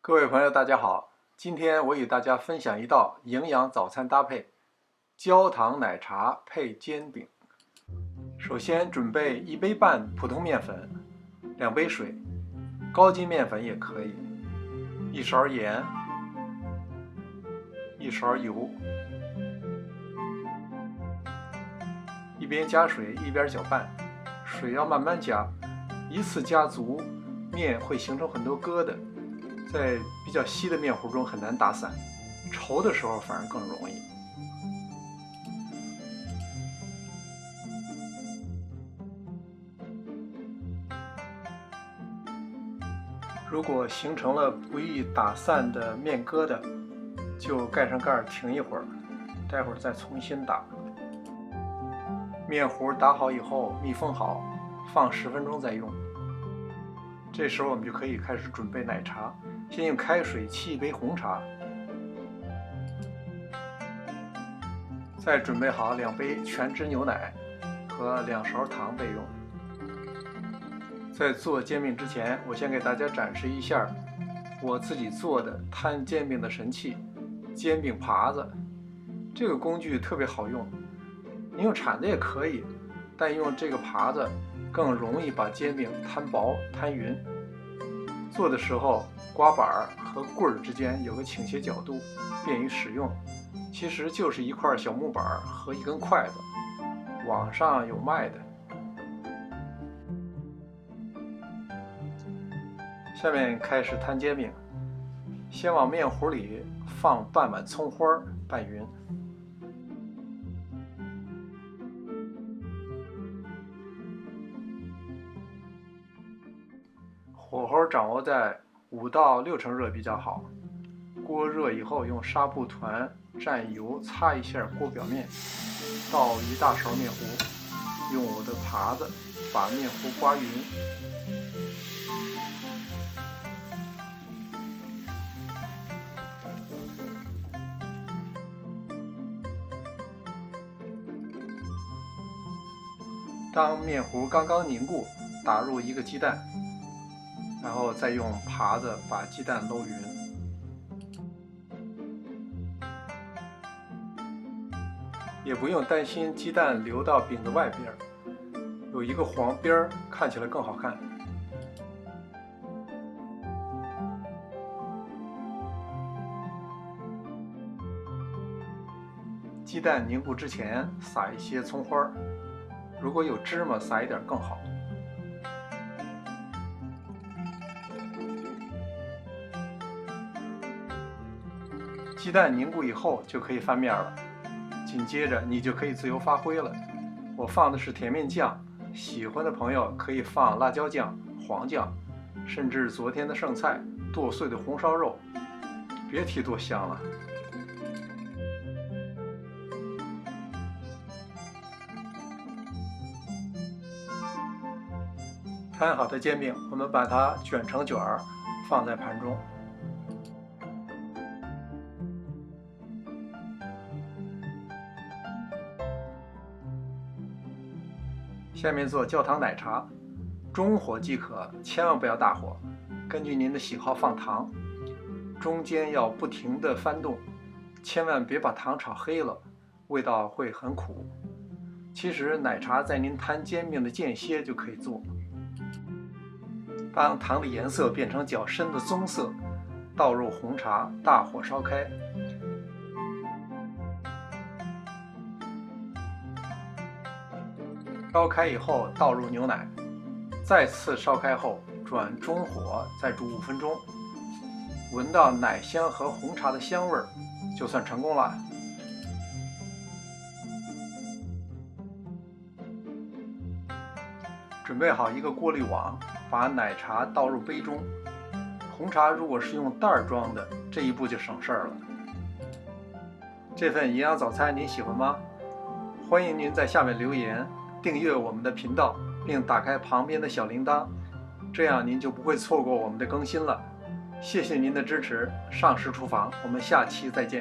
各位朋友，大家好！今天我与大家分享一道营养早餐搭配：焦糖奶茶配煎饼。首先准备1杯半普通面粉，2杯水，高筋面粉也可以，1勺盐，1勺油，一边加水一边搅拌，水要慢慢加，一次加足，面会形成很多疙瘩。在比较稀的面糊中很难打散，稠的时候反而更容易。如果形成了不易打散的面疙瘩，就盖上盖停一会儿，待会儿再重新打。面糊打好以后密封好，放10分钟再用。这时候我们就可以开始准备奶茶。先用开水沏一杯红茶，再准备好2杯全脂牛奶和2勺糖备用。在做煎饼之前，我先给大家展示一下我自己做的摊煎饼的神器——煎饼耙子。这个工具特别好用，你用铲子也可以，但用这个耙子更容易把煎饼摊薄摊匀。做的时候刮板和棍儿之间有个倾斜角度，便于使用。其实就是一块小木板和一根筷子，网上有卖的。下面开始摊煎饼，先往面糊里放半碗葱花拌匀，火候掌握在5到6成热比较好。锅热以后，用纱布团蘸油擦一下锅表面，倒1大勺面糊，用我的耙子把面糊刮匀。当面糊刚刚凝固，打入1个鸡蛋，然后再用耙子把鸡蛋搂匀。也不用担心鸡蛋流到饼的外边，有一个黄边看起来更好看。鸡蛋凝固之前撒一些葱花，如果有芝麻撒一点更好。鸡蛋凝固以后就可以翻面了，紧接着你就可以自由发挥了。我放的是甜面酱，喜欢的朋友可以放辣椒酱、黄酱，甚至昨天的剩菜、剁碎的红烧肉，别提多香了。摊好的煎饼，我们把它卷成卷儿，放在盘中。下面做焦糖奶茶，中火即可，千万不要大火。根据您的喜好放糖，中间要不停地翻动，千万别把糖炒黑了，味道会很苦。其实奶茶在您摊煎饼的间歇就可以做。当糖的颜色变成较深的棕色，倒入红茶，大火烧开。烧开以后倒入牛奶，再次烧开后转中火，再煮5分钟。闻到奶香和红茶的香味儿，就算成功了。准备好一个过滤网，把奶茶倒入杯中。红茶如果是用袋装的，这一步就省事儿了。这份营养早餐您喜欢吗？欢迎您在下面留言，订阅我们的频道，并打开旁边的小铃铛，这样您就不会错过我们的更新了。谢谢您的支持，上师厨房，我们下期再见。